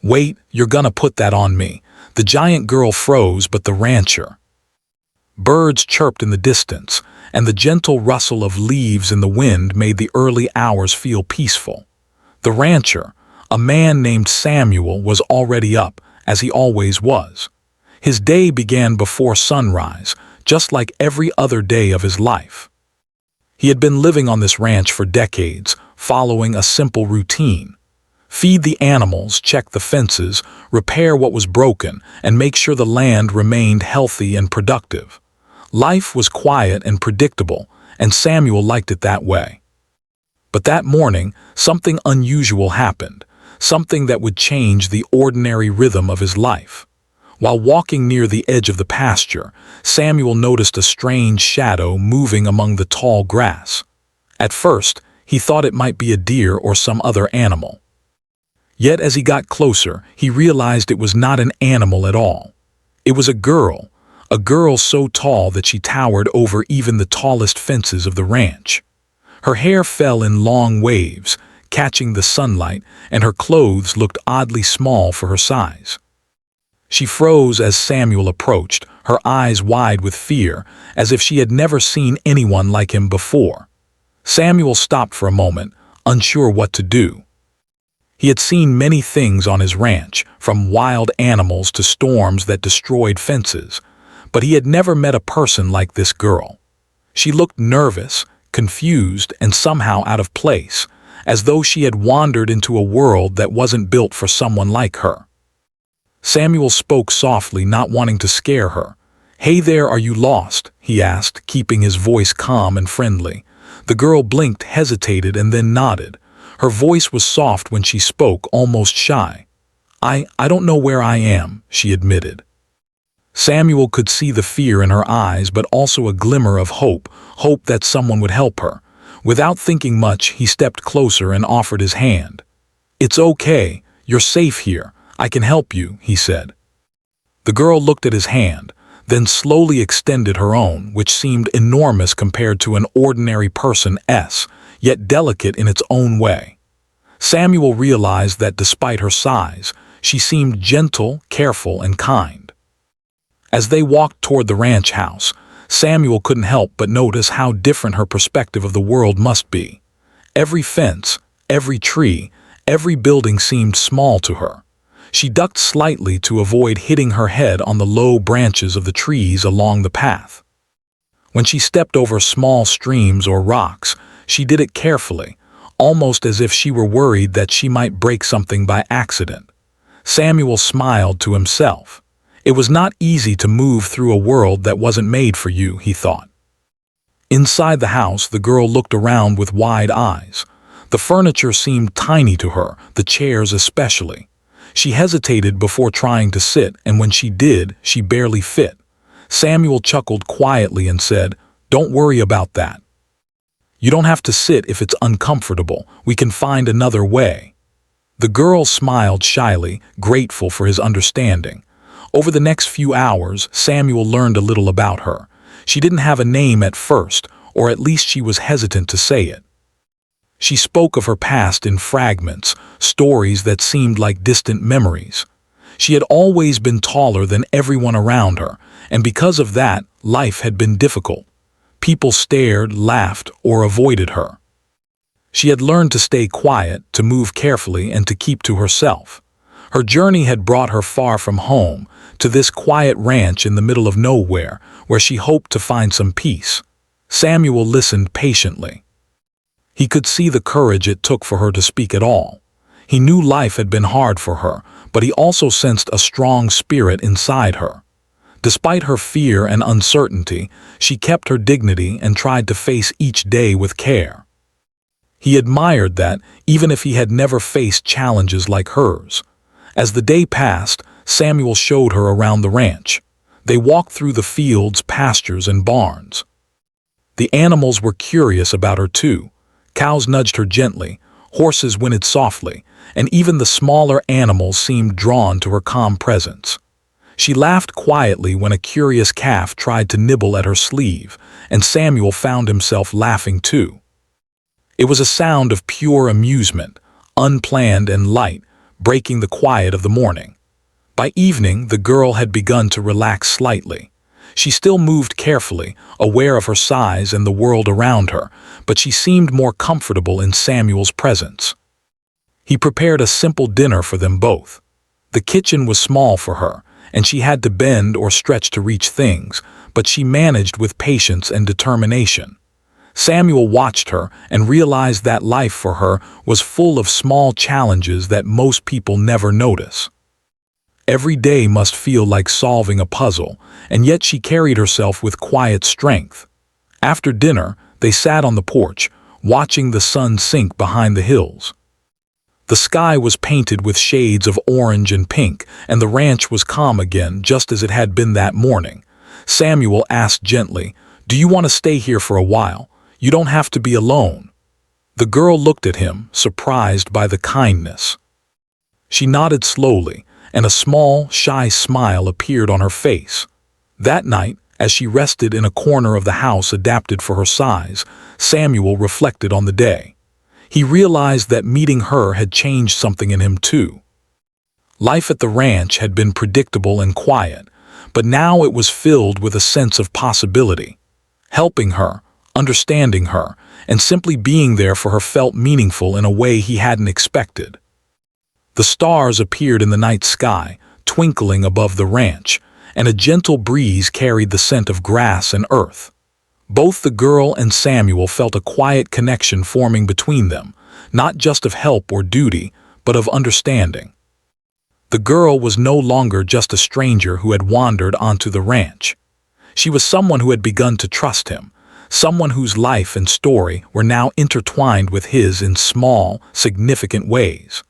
"Wait, you're gonna put that on me." The giant girl froze, but the rancher. Birds chirped in the distance, and the gentle rustle of leaves in the wind made the early hours feel peaceful. The rancher, a man named Samuel, was already up, as he always was. His day began before sunrise, just like every other day of his life. He had been living on this ranch for decades, following a simple routine. Feed the animals, check the fences, repair what was broken, and make sure the land remained healthy and productive. Life was quiet and predictable, and Samuel liked it that way. But that morning, something unusual happened, something that would change the ordinary rhythm of his life. While walking near the edge of the pasture, Samuel noticed a strange shadow moving among the tall grass. At first, he thought it might be a deer or some other animal. Yet as he got closer, he realized it was not an animal at all. It was a girl so tall that she towered over even the tallest fences of the ranch. Her hair fell in long waves, catching the sunlight, and her clothes looked oddly small for her size. She froze as Samuel approached, her eyes wide with fear, as if she had never seen anyone like him before. Samuel stopped for a moment, unsure what to do. He had seen many things on his ranch, from wild animals to storms that destroyed fences, but he had never met a person like this girl. She looked nervous, confused, and somehow out of place, as though she had wandered into a world that wasn't built for someone like her. Samuel spoke softly, not wanting to scare her. "Hey there, are you lost?" he asked, keeping his voice calm and friendly. The girl blinked, hesitated, and then nodded. Her voice was soft when she spoke, almost shy. I don't know where I am," she admitted. Samuel could see the fear in her eyes, but also a glimmer of hope that someone would help her. Without thinking much, he stepped closer and offered his hand. "It's okay, you're safe here. I can help you," he said. The girl looked at his hand, then slowly extended her own, which seemed enormous compared to an ordinary person's, yet delicate in its own way. Samuel realized that despite her size, she seemed gentle, careful, and kind. As they walked toward the ranch house, Samuel couldn't help but notice how different her perspective of the world must be. Every fence, every tree, every building seemed small to her. She ducked slightly to avoid hitting her head on the low branches of the trees along the path. When she stepped over small streams or rocks, she did it carefully, almost as if she were worried that she might break something by accident. Samuel smiled to himself. It was not easy to move through a world that wasn't made for you, he thought. Inside the house, the girl looked around with wide eyes. The furniture seemed tiny to her, the chairs especially. She hesitated before trying to sit, and when she did, she barely fit. Samuel chuckled quietly and said, "Don't worry about that. You don't have to sit if it's uncomfortable. We can find another way." The girl smiled shyly, grateful for his understanding. Over the next few hours, Samuel learned a little about her. She didn't have a name at first, or at least she was hesitant to say it. She spoke of her past in fragments, stories that seemed like distant memories. She had always been taller than everyone around her, and because of that, life had been difficult. People stared, laughed, or avoided her. She had learned to stay quiet, to move carefully, and to keep to herself. Her journey had brought her far from home, to this quiet ranch in the middle of nowhere, where she hoped to find some peace. Samuel listened patiently. He could see the courage it took for her to speak at all. He knew life had been hard for her, but he also sensed a strong spirit inside her. Despite her fear and uncertainty, she kept her dignity and tried to face each day with care. He admired that, even if he had never faced challenges like hers. As the day passed, Samuel showed her around the ranch. They walked through the fields, pastures, and barns. The animals were curious about her too. Cows nudged her gently, horses whinnied softly, and even the smaller animals seemed drawn to her calm presence. She laughed quietly when a curious calf tried to nibble at her sleeve, and Samuel found himself laughing too. It was a sound of pure amusement, unplanned and light, breaking the quiet of the morning. By evening, the girl had begun to relax slightly. She still moved carefully, aware of her size and the world around her, but she seemed more comfortable in Samuel's presence. He prepared a simple dinner for them both. The kitchen was small for her, and she had to bend or stretch to reach things, but she managed with patience and determination. Samuel watched her and realized that life for her was full of small challenges that most people never notice. Every day must feel like solving a puzzle, and yet she carried herself with quiet strength. After dinner, they sat on the porch, watching the sun sink behind the hills. The sky was painted with shades of orange and pink, and the ranch was calm again, just as it had been that morning. Samuel asked gently, "Do you want to stay here for a while? You don't have to be alone." The girl looked at him, surprised by the kindness. She nodded slowly, and a small, shy smile appeared on her face. That night, as she rested in a corner of the house adapted for her size, Samuel reflected on the day. He realized that meeting her had changed something in him too. Life at the ranch had been predictable and quiet, but now it was filled with a sense of possibility. Helping her, understanding her, and simply being there for her felt meaningful in a way he hadn't expected. The stars appeared in the night sky, twinkling above the ranch, and a gentle breeze carried the scent of grass and earth. Both the girl and Samuel felt a quiet connection forming between them, not just of help or duty, but of understanding. The girl was no longer just a stranger who had wandered onto the ranch. She was someone who had begun to trust him, someone whose life and story were now intertwined with his in small, significant ways.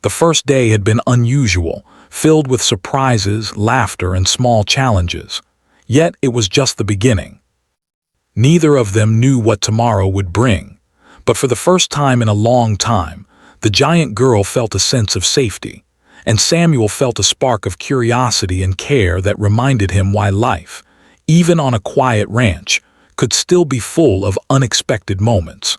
The first day had been unusual, filled with surprises, laughter, and small challenges. Yet it was just the beginning. Neither of them knew what tomorrow would bring, but for the first time in a long time, the giant girl felt a sense of safety, and Samuel felt a spark of curiosity and care that reminded him why life, even on a quiet ranch, could still be full of unexpected moments.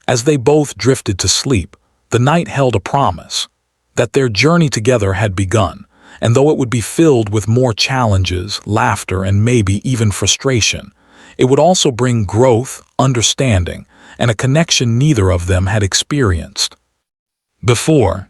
As they both drifted to sleep, the night held a promise that their journey together had begun, and though it would be filled with more challenges, laughter, and maybe even frustration, it would also bring growth, understanding, and a connection neither of them had experienced before.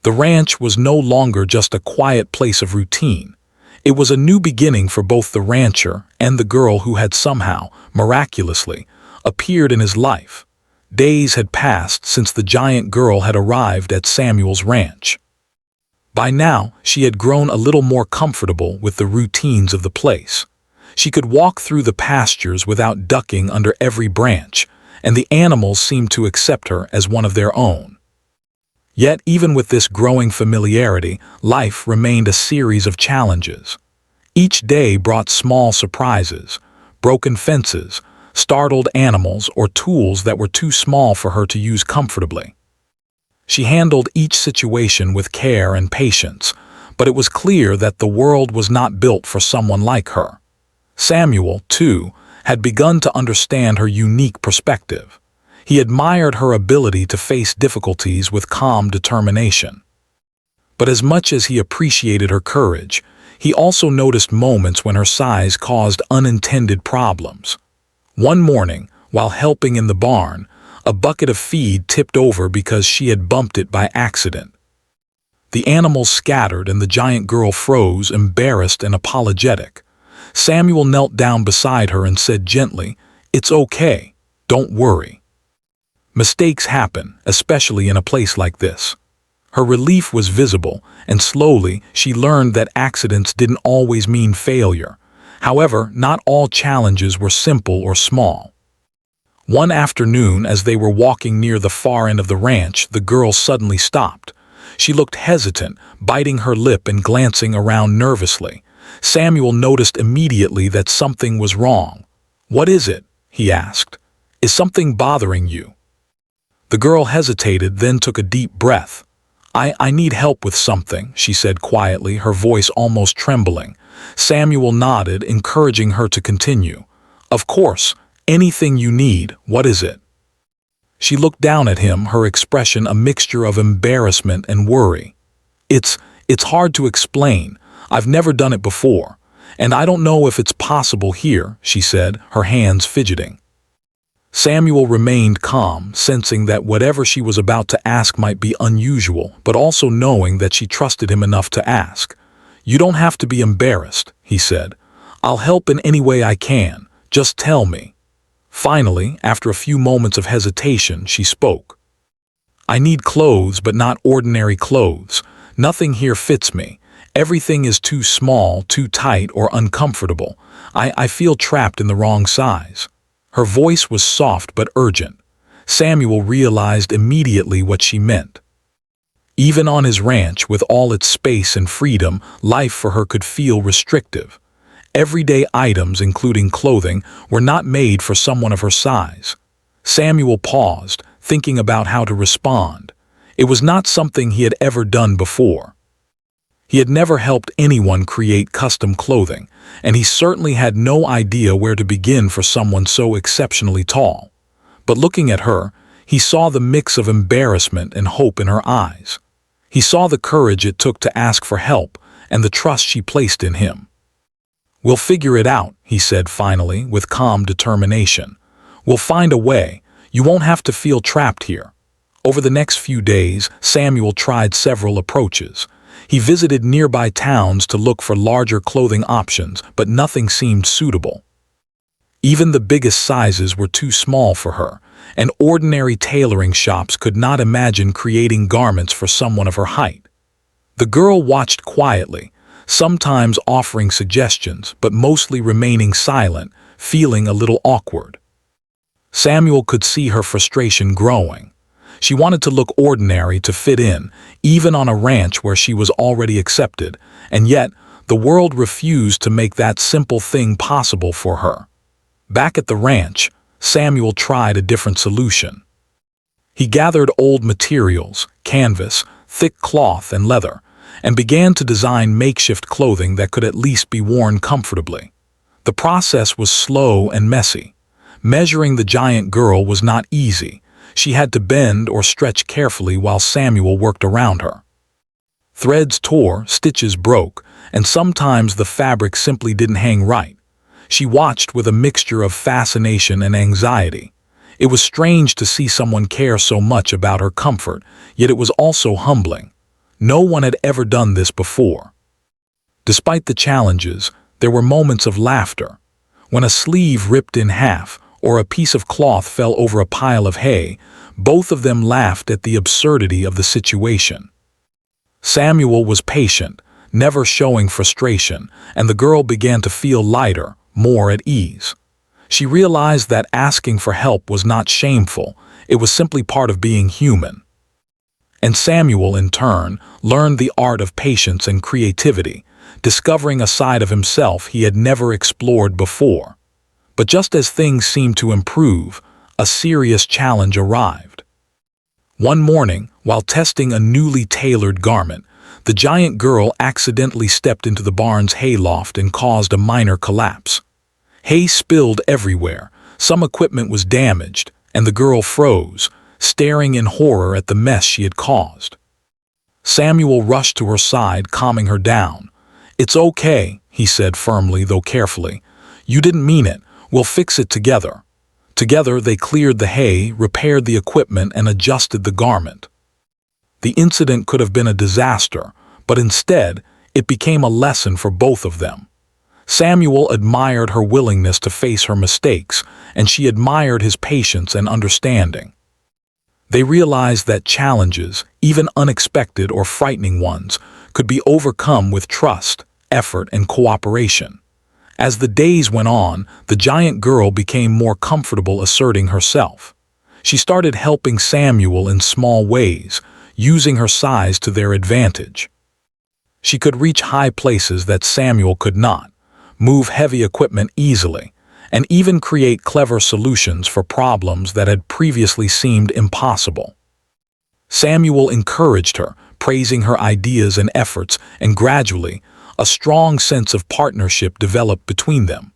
The ranch was no longer just a quiet place of routine. It was a new beginning for both the rancher and the girl who had somehow, miraculously, appeared in his life. Days had passed since the giant girl had arrived at Samuel's ranch. By now, she had grown a little more comfortable with the routines of the place. She could walk through the pastures without ducking under every branch, and the animals seemed to accept her as one of their own. Yet, even with this growing familiarity, life remained a series of challenges. Each day brought small surprises, broken fences, startled animals, or tools that were too small for her to use comfortably. She handled each situation with care and patience, but it was clear that the world was not built for someone like her. Samuel, too, had begun to understand her unique perspective. He admired her ability to face difficulties with calm determination. But as much as he appreciated her courage, he also noticed moments when her size caused unintended problems. One morning, while helping in the barn, a bucket of feed tipped over because she had bumped it by accident. The animals scattered and the giant girl froze, embarrassed and apologetic. Samuel knelt down beside her and said gently, "It's okay, don't worry. Mistakes happen, especially in a place like this." Her relief was visible, and slowly she learned that accidents didn't always mean failure. However, not all challenges were simple or small. One afternoon, as they were walking near the far end of the ranch, the girl suddenly stopped. She looked hesitant, biting her lip and glancing around nervously. Samuel noticed immediately that something was wrong. "What is it?" he asked. "Is something bothering you?" The girl hesitated, then took a deep breath. I need help with something," she said quietly, her voice almost trembling. Samuel nodded, encouraging her to continue. "Of course, anything you need, what is it?" She looked down at him, her expression a mixture of embarrassment and worry. It's hard to explain. I've never done it before, and I don't know if it's possible here," she said, her hands fidgeting. Samuel remained calm, sensing that whatever she was about to ask might be unusual, but also knowing that she trusted him enough to ask. "You don't have to be embarrassed," he said. "I'll help in any way I can. Just tell me." Finally, after a few moments of hesitation, she spoke. "I need clothes, but not ordinary clothes. Nothing here fits me. Everything is too small, too tight, or uncomfortable. I feel trapped in the wrong size." Her voice was soft but urgent. Samuel realized immediately what she meant. Even on his ranch, with all its space and freedom, life for her could feel restrictive. Everyday items, including clothing, were not made for someone of her size. Samuel paused, thinking about how to respond. It was not something he had ever done before. He had never helped anyone create custom clothing, and he certainly had no idea where to begin for someone so exceptionally tall. But looking at her, he saw the mix of embarrassment and hope in her eyes. He saw the courage it took to ask for help and the trust she placed in him. "We'll figure it out," he said finally, with calm determination. "We'll find a way. You won't have to feel trapped here." Over the next few days, Samuel tried several approaches. He visited nearby towns to look for larger clothing options, but nothing seemed suitable. Even the biggest sizes were too small for her, and ordinary tailoring shops could not imagine creating garments for someone of her height. The girl watched quietly, sometimes offering suggestions, but mostly remaining silent, feeling a little awkward. Samuel could see her frustration growing. She wanted to look ordinary to fit in, even on a ranch where she was already accepted, and yet the world refused to make that simple thing possible for her. Back at the ranch, Samuel tried a different solution. He gathered old materials, canvas, thick cloth, and leather, and began to design makeshift clothing that could at least be worn comfortably. The process was slow and messy. Measuring the giant girl was not easy. She had to bend or stretch carefully while Samuel worked around her. Threads tore, stitches broke, and sometimes the fabric simply didn't hang right. She watched with a mixture of fascination and anxiety. It was strange to see someone care so much about her comfort, yet it was also humbling. No one had ever done this before. Despite the challenges, there were moments of laughter. When a sleeve ripped in half, or a piece of cloth fell over a pile of hay, both of them laughed at the absurdity of the situation. Samuel was patient, never showing frustration, and the girl began to feel lighter, more at ease. She realized that asking for help was not shameful, it was simply part of being human. And Samuel, in turn, learned the art of patience and creativity, discovering a side of himself he had never explored before. But just as things seemed to improve, a serious challenge arrived. One morning, while testing a newly tailored garment, the giant girl accidentally stepped into the barn's hayloft and caused a minor collapse. Hay spilled everywhere, some equipment was damaged, and the girl froze, staring in horror at the mess she had caused. Samuel rushed to her side, calming her down. "It's okay," he said firmly, though carefully. "You didn't mean it. We'll fix it together." Together they cleared the hay, repaired the equipment, and adjusted the garment. The incident could have been a disaster, but instead, it became a lesson for both of them. Samuel admired her willingness to face her mistakes, and she admired his patience and understanding. They realized that challenges, even unexpected or frightening ones, could be overcome with trust, effort, and cooperation. As the days went on, the giant girl became more comfortable asserting herself. She started helping Samuel in small ways, using her size to their advantage. She could reach high places that Samuel could not, move heavy equipment easily, and even create clever solutions for problems that had previously seemed impossible. Samuel encouraged her, praising her ideas and efforts, and gradually, a strong sense of partnership developed between them.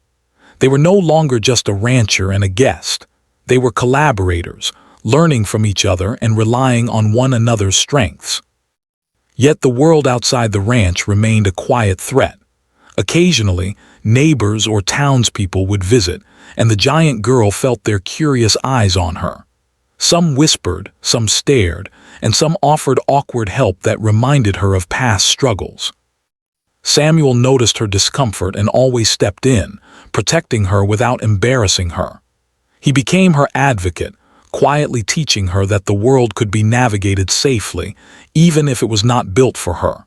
They were no longer just a rancher and a guest. They were collaborators, learning from each other and relying on one another's strengths. Yet the world outside the ranch remained a quiet threat. Occasionally, neighbors or townspeople would visit, and the giant girl felt their curious eyes on her. Some whispered, some stared, and some offered awkward help that reminded her of past struggles. Samuel noticed her discomfort and always stepped in, protecting her without embarrassing her. He became her advocate, quietly teaching her that the world could be navigated safely, even if it was not built for her.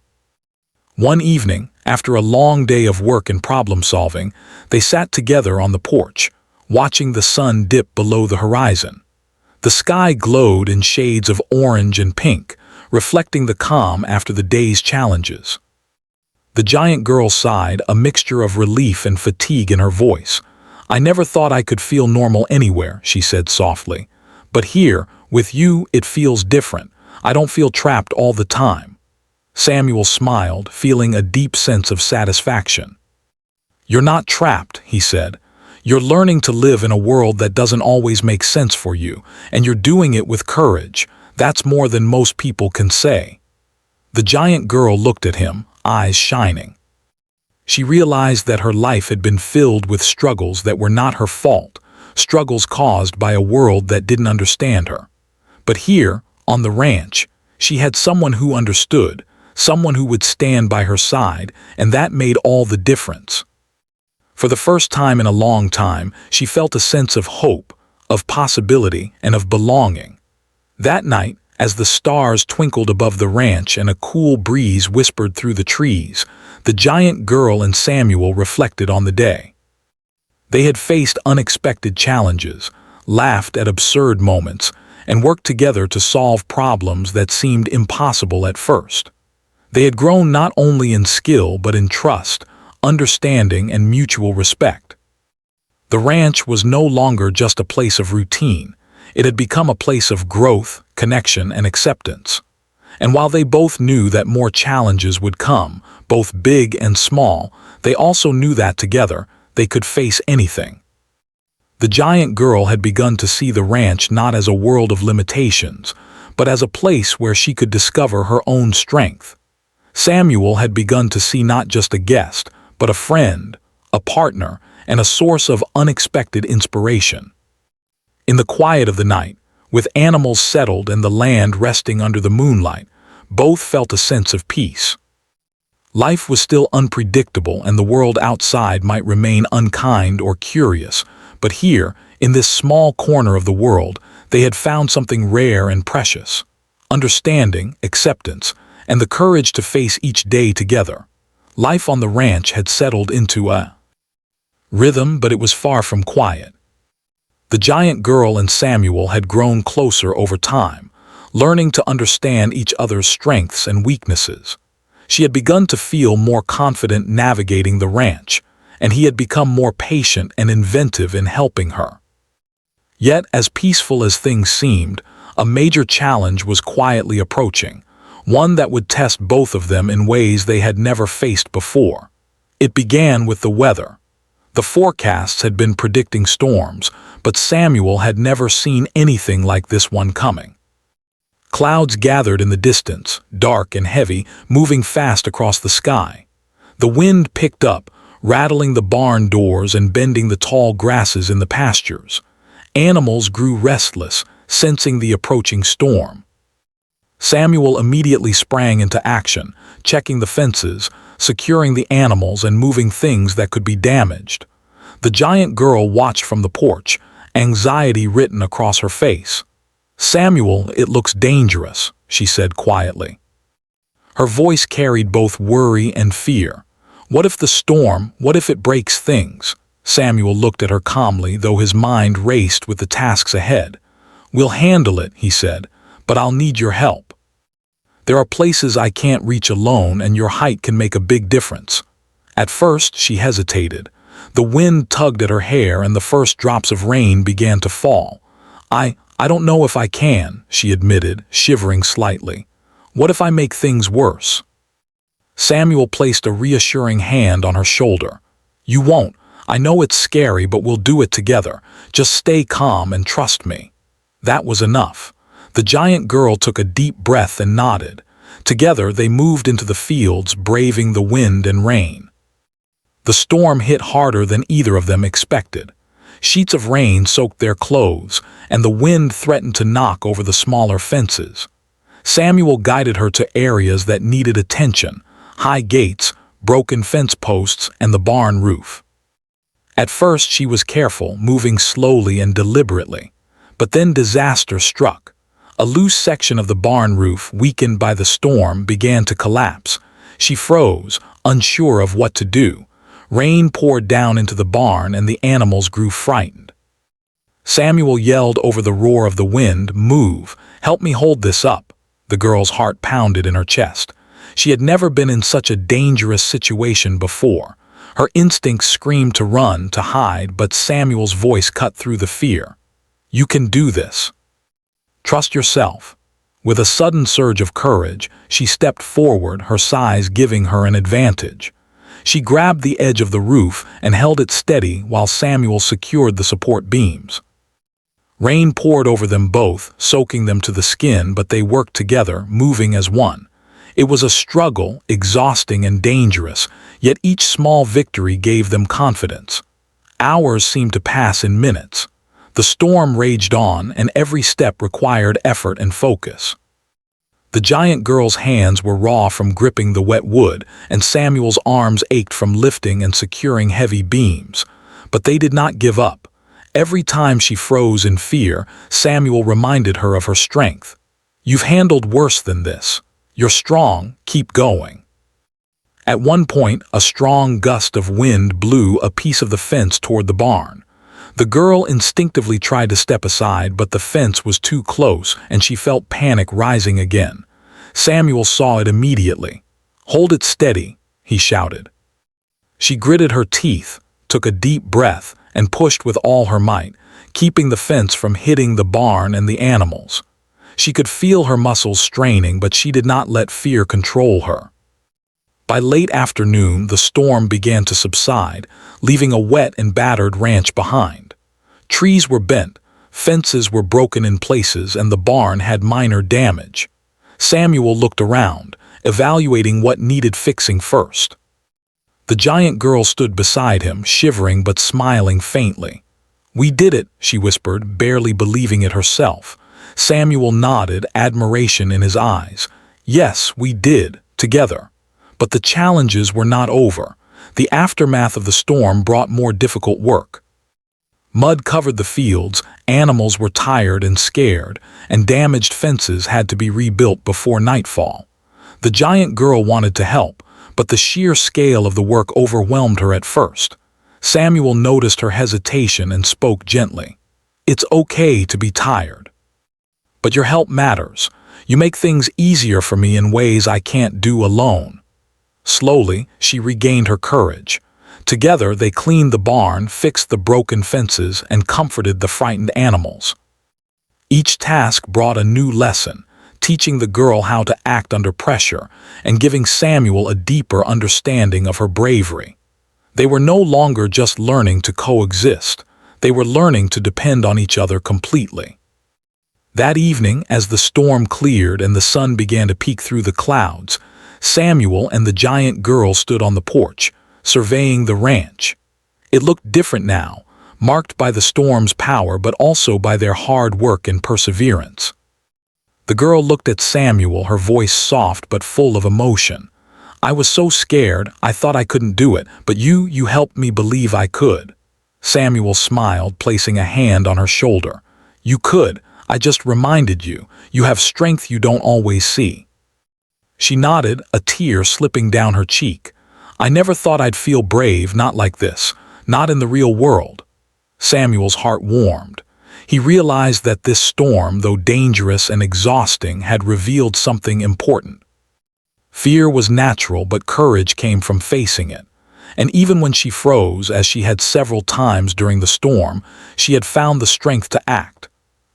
One evening, after a long day of work and problem-solving, they sat together on the porch, watching the sun dip below the horizon. The sky glowed in shades of orange and pink, reflecting the calm after the day's challenges. The giant girl sighed, a mixture of relief and fatigue in her voice. "I never thought I could feel normal anywhere," she said softly. "But here, with you, it feels different. I don't feel trapped all the time." Samuel smiled, feeling a deep sense of satisfaction. "You're not trapped," he said. "You're learning to live in a world that doesn't always make sense for you, and you're doing it with courage. That's more than most people can say." The giant girl looked at him, eyes shining. She realized that her life had been filled with struggles that were not her fault, struggles caused by a world that didn't understand her. But here, on the ranch, she had someone who understood, someone who would stand by her side, and that made all the difference. For the first time in a long time, she felt a sense of hope, of possibility, and of belonging. That night, as the stars twinkled above the ranch and a cool breeze whispered through the trees, the giant girl and Samuel reflected on the day. They had faced unexpected challenges, laughed at absurd moments, and worked together to solve problems that seemed impossible at first. They had grown not only in skill but in trust, understanding, and mutual respect. The ranch was no longer just a place of routine. It had become a place of growth, connection, and acceptance. And while they both knew that more challenges would come, both big and small, they also knew that together they could face anything. The giant girl had begun to see the ranch not as a world of limitations, but as a place where she could discover her own strength. Samuel had begun to see not just a guest, but a friend, a partner, and a source of unexpected inspiration. In the quiet of the night, with animals settled and the land resting under the moonlight, both felt a sense of peace. Life was still unpredictable and the world outside might remain unkind or curious, but here, in this small corner of the world, they had found something rare and precious: understanding, acceptance, and the courage to face each day together. Life on the ranch had settled into a rhythm, but it was far from quiet. The giant girl and Samuel had grown closer over time, learning to understand each other's strengths and weaknesses. She had begun to feel more confident navigating the ranch, and he had become more patient and inventive in helping her. Yet, as peaceful as things seemed, a major challenge was quietly approaching, one that would test both of them in ways they had never faced before. It began with the weather. The forecasts had been predicting storms, but Samuel had never seen anything like this one coming. Clouds gathered in the distance, dark and heavy, moving fast across the sky. The wind picked up, rattling the barn doors and bending the tall grasses in the pastures. Animals grew restless, sensing the approaching storm. Samuel immediately sprang into action, checking the fences, securing the animals, and moving things that could be damaged. The giant girl watched from the porch, anxiety written across her face. "Samuel, it looks dangerous," she said quietly. Her voice carried both worry and fear. "What if what if it breaks things?" Samuel looked at her calmly, though his mind raced with the tasks ahead. "We'll handle it," he said, "but I'll need your help. There are places I can't reach alone, and your height can make a big difference." At first, she hesitated. The wind tugged at her hair and the first drops of rain began to fall. I don't know if I can," she admitted, shivering slightly. "What if I make things worse?" Samuel placed a reassuring hand on her shoulder. "You won't. I know it's scary, but we'll do it together. Just stay calm and trust me." That was enough. The giant girl took a deep breath and nodded. Together they moved into the fields, braving the wind and rain. The storm hit harder than either of them expected. Sheets of rain soaked their clothes, and the wind threatened to knock over the smaller fences. Samuel guided her to areas that needed attention: high gates, broken fence posts, and the barn roof. At first she was careful, moving slowly and deliberately. But then disaster struck. A loose section of the barn roof, weakened by the storm, began to collapse. She froze, unsure of what to do. Rain poured down into the barn and the animals grew frightened. Samuel yelled over the roar of the wind, "Move! Help me hold this up!" The girl's heart pounded in her chest. She had never been in such a dangerous situation before. Her instincts screamed to run, to hide, but Samuel's voice cut through the fear. "You can do this. Trust yourself." With a sudden surge of courage, she stepped forward, her size giving her an advantage. She grabbed the edge of the roof and held it steady while Samuel secured the support beams. Rain poured over them both, soaking them to the skin, but they worked together, moving as one. It was a struggle, exhausting and dangerous, yet each small victory gave them confidence. Hours seemed to pass in minutes. The storm raged on, and every step required effort and focus. The giant girl's hands were raw from gripping the wet wood, and Samuel's arms ached from lifting and securing heavy beams. But they did not give up. Every time she froze in fear, Samuel reminded her of her strength. "You've handled worse than this. You're strong, keep going." At one point, a strong gust of wind blew a piece of the fence toward the barn. The girl instinctively tried to step aside, but the fence was too close and she felt panic rising again. Samuel saw it immediately. "Hold it steady," he shouted. She gritted her teeth, took a deep breath, and pushed with all her might, keeping the fence from hitting the barn and the animals. She could feel her muscles straining, but she did not let fear control her. By late afternoon, the storm began to subside, leaving a wet and battered ranch behind. Trees were bent, fences were broken in places, and the barn had minor damage. Samuel looked around, evaluating what needed fixing first. The giant girl stood beside him, shivering but smiling faintly. "We did it," she whispered, barely believing it herself. Samuel nodded, admiration in his eyes. "Yes, we did, together." But the challenges were not over. The aftermath of the storm brought more difficult work. Mud covered the fields, animals were tired and scared, and damaged fences had to be rebuilt before nightfall. The giant girl wanted to help, but the sheer scale of the work overwhelmed her at first. Samuel noticed her hesitation and spoke gently. "It's okay to be tired. But your help matters. You make things easier for me in ways I can't do alone." Slowly, she regained her courage. Together, they cleaned the barn, fixed the broken fences, and comforted the frightened animals. Each task brought a new lesson, teaching the girl how to act under pressure and giving Samuel a deeper understanding of her bravery. They were no longer just learning to coexist. They were learning to depend on each other completely. That evening, as the storm cleared and the sun began to peek through the clouds, Samuel and the giant girl stood on the porch, surveying the ranch. It looked different now, marked by the storm's power but also by their hard work and perseverance. The girl looked at Samuel, her voice soft but full of emotion. "I was so scared, I thought I couldn't do it, but you helped me believe I could." Samuel smiled, placing a hand on her shoulder. "You could, I just reminded you. You have strength you don't always see." She nodded, a tear slipping down her cheek. "I never thought I'd feel brave, not like this, not in the real world." Samuel's heart warmed. He realized that this storm, though dangerous and exhausting, had revealed something important. Fear was natural, but courage came from facing it. And even when she froze, as she had several times during the storm, she had found the strength to act.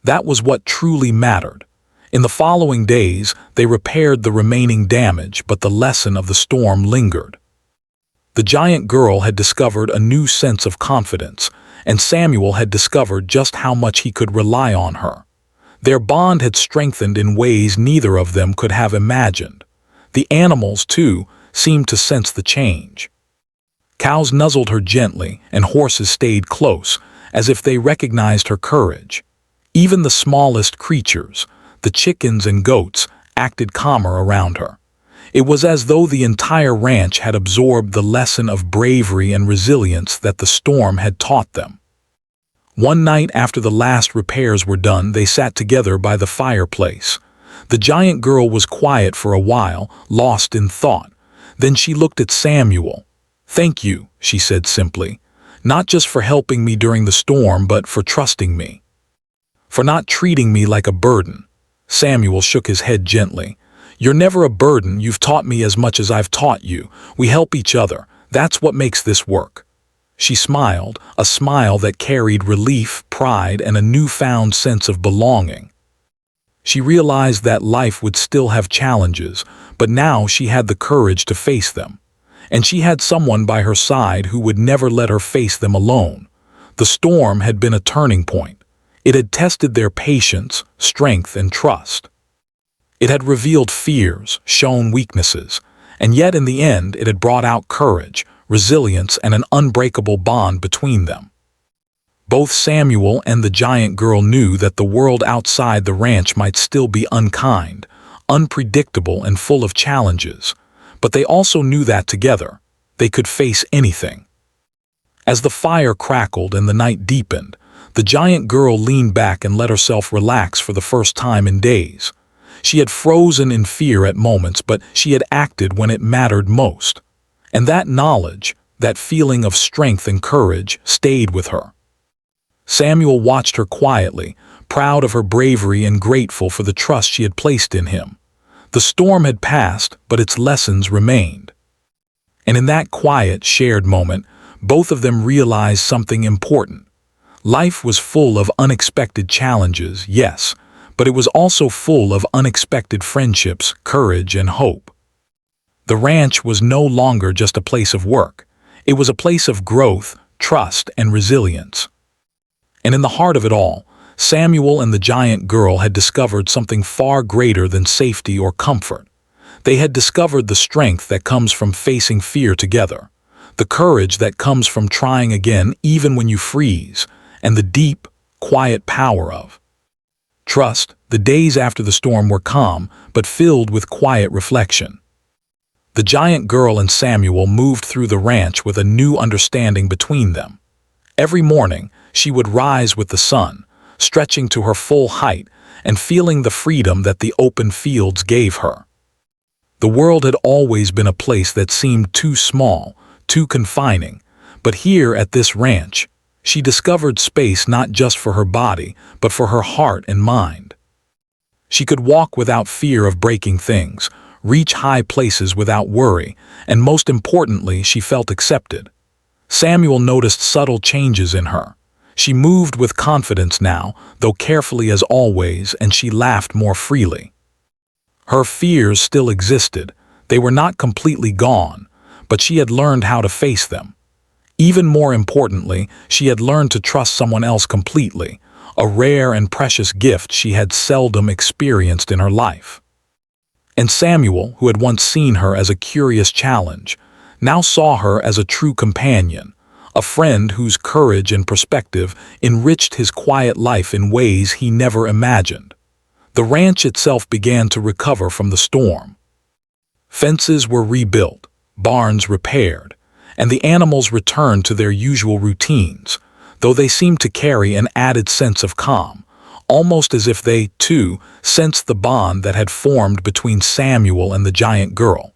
That was what truly mattered. In the following days, they repaired the remaining damage, but the lesson of the storm lingered. The giant girl had discovered a new sense of confidence, and Samuel had discovered just how much he could rely on her. Their bond had strengthened in ways neither of them could have imagined. The animals, too, seemed to sense the change. Cows nuzzled her gently, and horses stayed close, as if they recognized her courage. Even the smallest creatures, the chickens and goats, acted calmer around her. It was as though the entire ranch had absorbed the lesson of bravery and resilience that the storm had taught them. One night after the last repairs were done, they sat together by the fireplace. The giant girl was quiet for a while, lost in thought. Then she looked at Samuel. "Thank you," she said simply, "not just for helping me during the storm, but for trusting me. For not treating me like a burden." Samuel shook his head gently. "You're never a burden. You've taught me as much as I've taught you. We help each other. That's what makes this work." She smiled, a smile that carried relief, pride, and a newfound sense of belonging. She realized that life would still have challenges, but now she had the courage to face them. And she had someone by her side who would never let her face them alone. The storm had been a turning point. It had tested their patience, strength, and trust. It had revealed fears, shown weaknesses, and yet in the end it had brought out courage, resilience, and an unbreakable bond between them. Both Samuel and the giant girl knew that the world outside the ranch might still be unkind, unpredictable, and full of challenges, but they also knew that together, they could face anything. As the fire crackled and the night deepened, the giant girl leaned back and let herself relax for the first time in days. She had frozen in fear at moments, but she had acted when it mattered most. And that knowledge, that feeling of strength and courage, stayed with her. Samuel watched her quietly, proud of her bravery and grateful for the trust she had placed in him. The storm had passed, but its lessons remained. And in that quiet, shared moment, both of them realized something important. Life was full of unexpected challenges, yes, but it was also full of unexpected friendships, courage, and hope. The ranch was no longer just a place of work. It was a place of growth, trust, and resilience. And in the heart of it all, Samuel and the giant girl had discovered something far greater than safety or comfort. They had discovered the strength that comes from facing fear together, the courage that comes from trying again even when you freeze, and the deep, quiet power of trust. The days after the storm were calm, but filled with quiet reflection. The giant girl and Samuel moved through the ranch with a new understanding between them. Every morning, she would rise with the sun, stretching to her full height and feeling the freedom that the open fields gave her. The world had always been a place that seemed too small, too confining, but here at this ranch, she discovered space not just for her body, but for her heart and mind. She could walk without fear of breaking things, reach high places without worry, and most importantly, she felt accepted. Samuel noticed subtle changes in her. She moved with confidence now, though carefully as always, and she laughed more freely. Her fears still existed. They were not completely gone, but she had learned how to face them. Even more importantly, she had learned to trust someone else completely, a rare and precious gift she had seldom experienced in her life. And Samuel, who had once seen her as a curious challenge, now saw her as a true companion, a friend whose courage and perspective enriched his quiet life in ways he never imagined. The ranch itself began to recover from the storm. Fences were rebuilt, barns repaired, and the animals returned to their usual routines, though they seemed to carry an added sense of calm, almost as if they, too, sensed the bond that had formed between Samuel and the giant girl.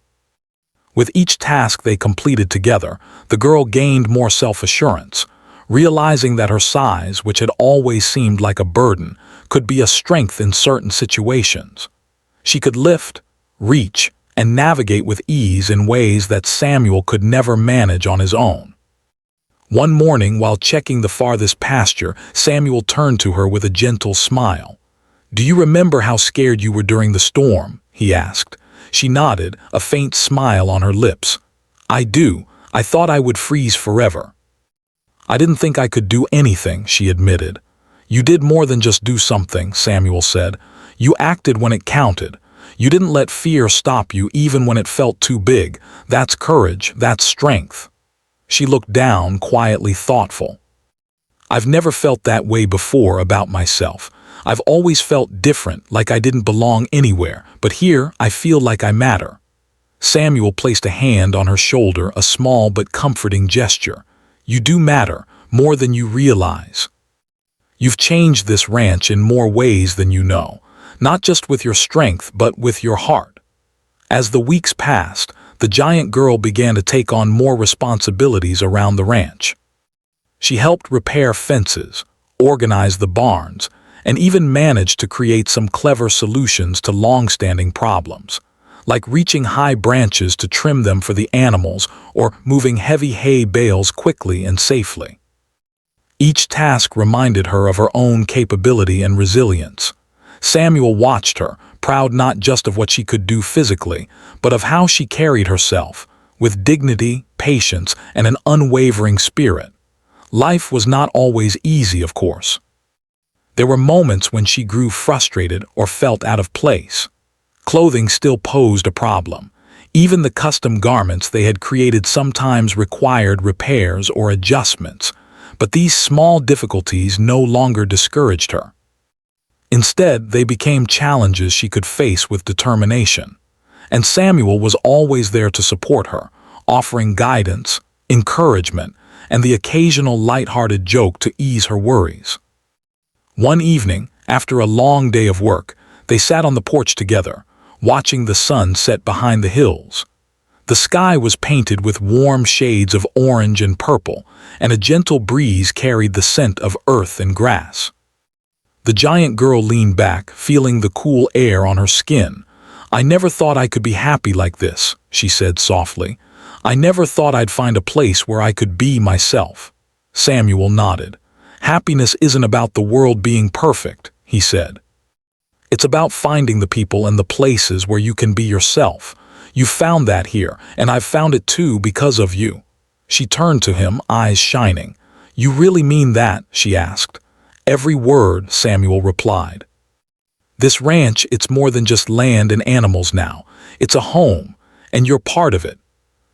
With each task they completed together, the girl gained more self-assurance, realizing that her size, which had always seemed like a burden, could be a strength in certain situations. She could lift, reach, and navigate with ease in ways that Samuel could never manage on his own. One morning, while checking the farthest pasture, Samuel turned to her with a gentle smile. "Do you remember how scared you were during the storm?" he asked. She nodded, a faint smile on her lips. "I do. I thought I would freeze forever." "I didn't think I could do anything," she admitted. "You did more than just do something," Samuel said. "You acted when it counted. You didn't let fear stop you even when it felt too big. That's courage, that's strength." She looked down, quietly thoughtful. "I've never felt that way before about myself. I've always felt different, like I didn't belong anywhere, but here I feel like I matter." Samuel placed a hand on her shoulder, a small but comforting gesture. "You do matter, more than you realize. You've changed this ranch in more ways than you know, not just with your strength, but with your heart." As the weeks passed, the giant girl began to take on more responsibilities around the ranch. She helped repair fences, organize the barns, and even managed to create some clever solutions to long-standing problems, like reaching high branches to trim them for the animals or moving heavy hay bales quickly and safely. Each task reminded her of her own capability and resilience. Samuel watched her, proud not just of what she could do physically, but of how she carried herself, with dignity, patience, and an unwavering spirit. Life was not always easy, of course. There were moments when she grew frustrated or felt out of place. Clothing still posed a problem. Even the custom garments they had created sometimes required repairs or adjustments, but these small difficulties no longer discouraged her. Instead, they became challenges she could face with determination. And Samuel was always there to support her, offering guidance, encouragement, and the occasional light-hearted joke to ease her worries. One evening, after a long day of work, they sat on the porch together, watching the sun set behind the hills. The sky was painted with warm shades of orange and purple, and a gentle breeze carried the scent of earth and grass. The giant girl leaned back, feeling the cool air on her skin. "I never thought I could be happy like this," she said softly. "I never thought I'd find a place where I could be myself." Samuel nodded. "Happiness isn't about the world being perfect," he said. "It's about finding the people and the places where you can be yourself. You found that here, and I've found it too because of you." She turned to him, eyes shining. "You really mean that?" she asked. "Every word," Samuel replied. "This ranch, it's more than just land and animals now. It's a home, and you're part of it."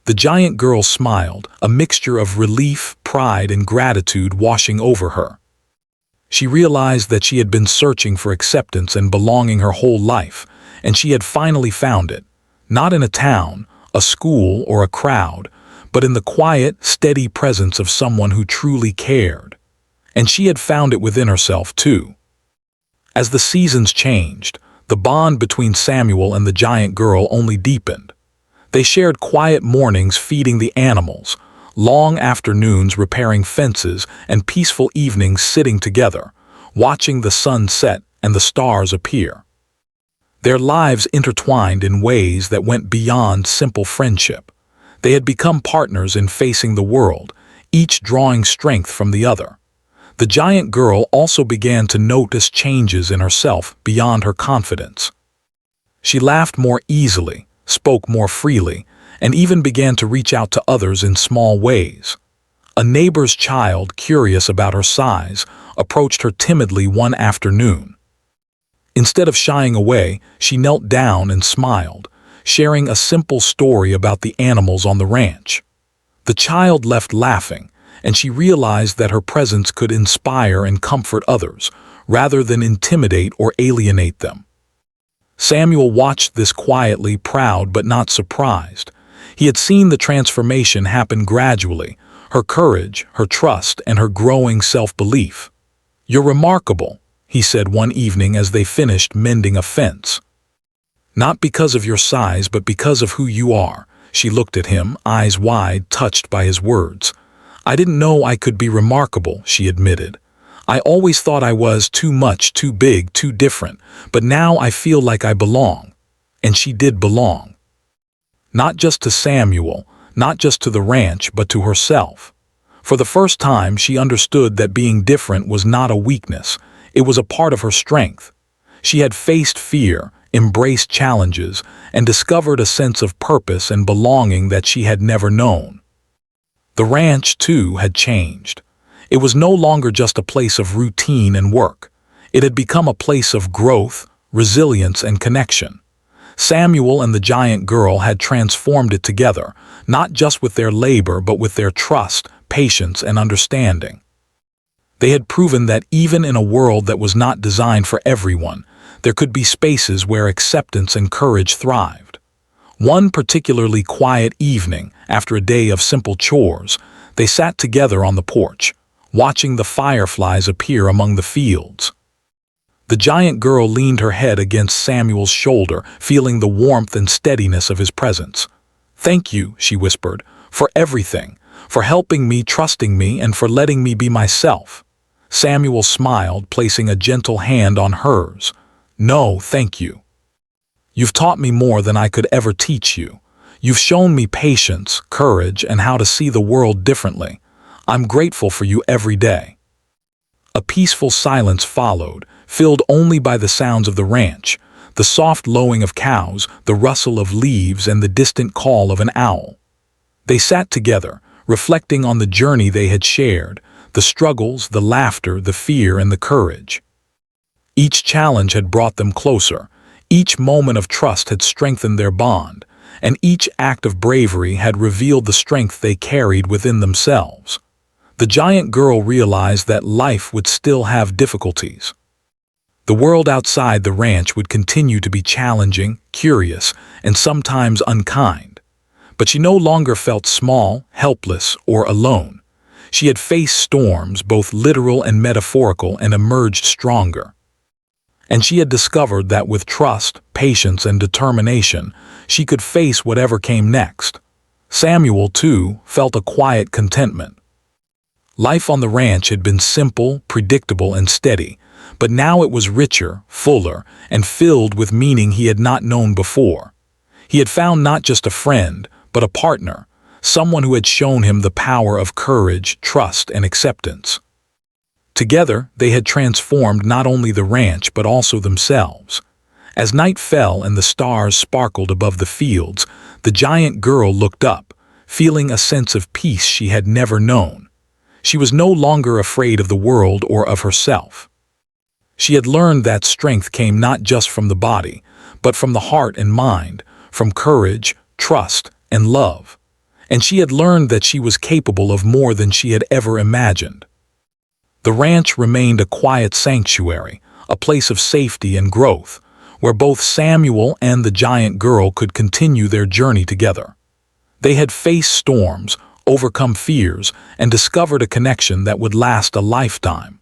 The giant girl smiled, a mixture of relief, pride, and gratitude washing over her. She realized that she had been searching for acceptance and belonging her whole life, and she had finally found it. Not in a town, a school, or a crowd, but in the quiet, steady presence of someone who truly cared. And she had found it within herself, too. As the seasons changed, the bond between Samuel and the giant girl only deepened. They shared quiet mornings feeding the animals, long afternoons repairing fences, and peaceful evenings sitting together, watching the sun set and the stars appear. Their lives intertwined in ways that went beyond simple friendship. They had become partners in facing the world, each drawing strength from the other. The giant girl also began to notice changes in herself beyond her confidence. She laughed more easily, spoke more freely, and even began to reach out to others in small ways. A neighbor's child, curious about her size, approached her timidly one afternoon. Instead of shying away, she knelt down and smiled, sharing a simple story about the animals on the ranch. The child left laughing, and she realized that her presence could inspire and comfort others, rather than intimidate or alienate them. Samuel watched this quietly, proud but not surprised. He had seen the transformation happen gradually, her courage, her trust, and her growing self-belief. "You're remarkable," he said one evening as they finished mending a fence. "Not because of your size, but because of who you are." She looked at him, eyes wide, touched by his words. "I didn't know I could be remarkable," she admitted. "I always thought I was too much, too big, too different, but now I feel like I belong." And she did belong. Not just to Samuel, not just to the ranch, but to herself. For the first time, she understood that being different was not a weakness. It was a part of her strength. She had faced fear, embraced challenges, and discovered a sense of purpose and belonging that she had never known. The ranch, too, had changed. It was no longer just a place of routine and work. It had become a place of growth, resilience, and connection. Samuel and the giant girl had transformed it together, not just with their labor but with their trust, patience, and understanding. They had proven that even in a world that was not designed for everyone, there could be spaces where acceptance and courage thrived. One particularly quiet evening, after a day of simple chores, they sat together on the porch, watching the fireflies appear among the fields. The giant girl leaned her head against Samuel's shoulder, feeling the warmth and steadiness of his presence. "Thank you," she whispered, "for everything, for helping me, trusting me, and for letting me be myself." Samuel smiled, placing a gentle hand on hers. "No, thank you. You've taught me more than I could ever teach you. You've shown me patience, courage, and how to see the world differently. I'm grateful for you every day." A peaceful silence followed, filled only by the sounds of the ranch, the soft lowing of cows, the rustle of leaves, and the distant call of an owl. They sat together, reflecting on the journey they had shared, the struggles, the laughter, the fear, and the courage. Each challenge had brought them closer, each moment of trust had strengthened their bond, and each act of bravery had revealed the strength they carried within themselves. The giant girl realized that life would still have difficulties. The world outside the ranch would continue to be challenging, curious, and sometimes unkind. But she no longer felt small, helpless, or alone. She had faced storms, both literal and metaphorical, and emerged stronger. And she had discovered that with trust, patience, and determination, she could face whatever came next. Samuel, too, felt a quiet contentment. Life on the ranch had been simple, predictable, and steady, but now it was richer, fuller, and filled with meaning he had not known before. He had found not just a friend, but a partner, someone who had shown him the power of courage, trust, and acceptance. Together, they had transformed not only the ranch but also themselves. As night fell and the stars sparkled above the fields, the giant girl looked up, feeling a sense of peace she had never known. She was no longer afraid of the world or of herself. She had learned that strength came not just from the body, but from the heart and mind, from courage, trust, and love. And she had learned that she was capable of more than she had ever imagined. The ranch remained a quiet sanctuary, a place of safety and growth, where both Samuel and the giant girl could continue their journey together. They had faced storms, overcome fears, and discovered a connection that would last a lifetime.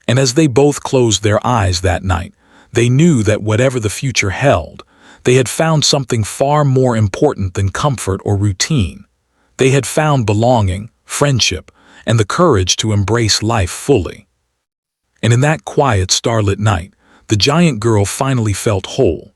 And as they both closed their eyes that night, they knew that whatever the future held, they had found something far more important than comfort or routine. They had found belonging, friendship, and the courage to embrace life fully. And in that quiet, starlit night, the giant girl finally felt whole.